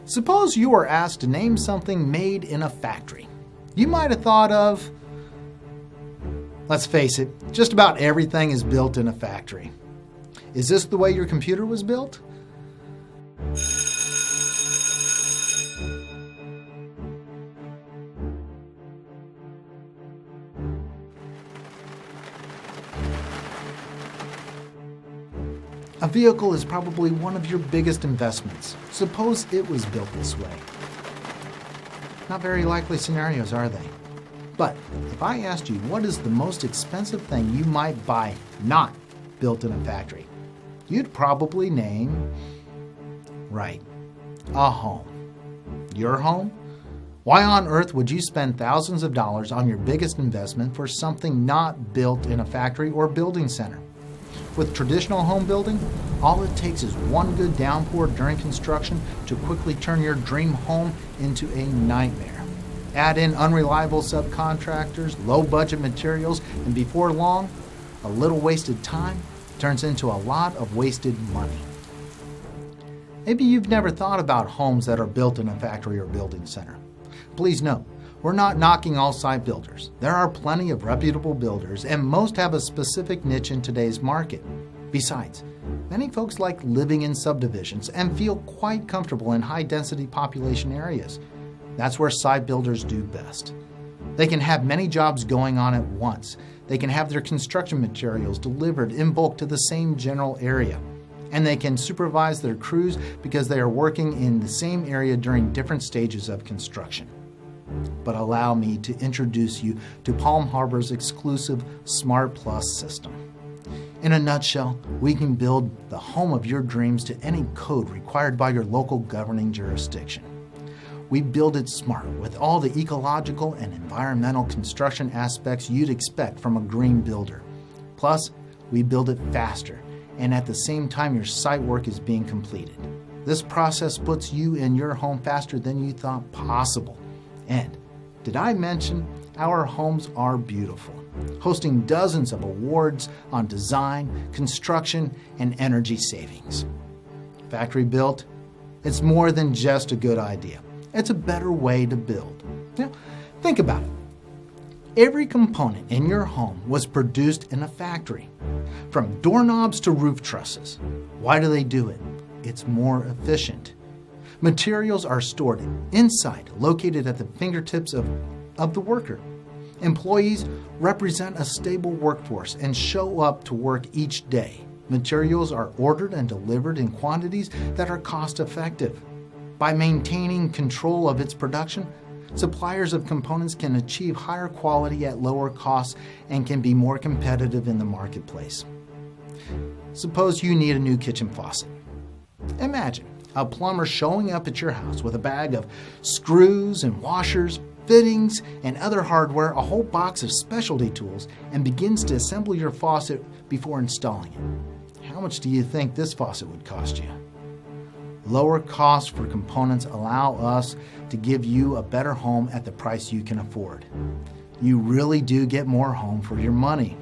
Suppose you were asked to name something made in a factory. You might have thought of, let's face it, just about everything is built in a factory. Is this the way your computer was built? A vehicle is probably one of your biggest investments. Suppose it was built this way. Not very likely scenarios, are they? But if I asked you what is the most expensive thing you might buy not built in a factory, you'd probably name, right, a home. Your home? Why on earth would you spend thousands of dollars on your biggest investment for something not built in a factory or building center? With traditional home building, all it takes is one good downpour during construction to quickly turn your dream home into a nightmare. Add in unreliable subcontractors, low-budget materials, and before long, a little wasted time turns into a lot of wasted money. Maybe you've never thought about homes that are built in a factory or building center. Please note, we're not knocking all site builders. There are plenty of reputable builders, and most have a specific niche in today's market. Besides, many folks like living in subdivisions and feel quite comfortable in high-density population areas. That's where site builders do best. They can have many jobs going on at once. They can have their construction materials delivered in bulk to the same general area. And they can supervise their crews because they are working in the same area during different stages of construction. But allow me to introduce you to Palm Harbor's exclusive Smart Plus system. In a nutshell, we can build the home of your dreams to any code required by your local governing jurisdiction. We build it smart with all the ecological and environmental construction aspects you'd expect from a green builder. Plus, we build it faster, and at the same time your site work is being completed. This process puts you in your home faster than you thought possible. And did I mention our homes are beautiful, hosting dozens of awards on design, construction, and energy savings. Factory built? It's more than just a good idea. It's a better way to build. Now, think about it. Every component in your home was produced in a factory, from doorknobs to roof trusses. Why do they do it? It's more efficient. Materials are stored inside, located at the fingertips of the worker. Employees represent a stable workforce and show up to work each day. Materials are ordered and delivered in quantities that are cost-effective. By maintaining control of its production, suppliers of components can achieve higher quality at lower costs and can be more competitive in the marketplace. Suppose you need a new kitchen faucet. Imagine a plumber showing up at your house with a bag of screws and washers, fittings, and other hardware, a whole box of specialty tools, and begins to assemble your faucet before installing it. How much do you think this faucet would cost you? Lower costs for components allow us to give you a better home at the price you can afford. You really do get more home for your money.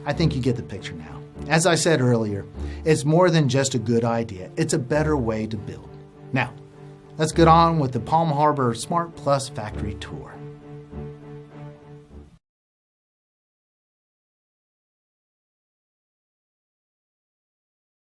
I think you get the picture now. As I said earlier, it's more than just a good idea. It's a better way to build. Now, let's get on with the Palm Harbor Smart Plus Factory Tour.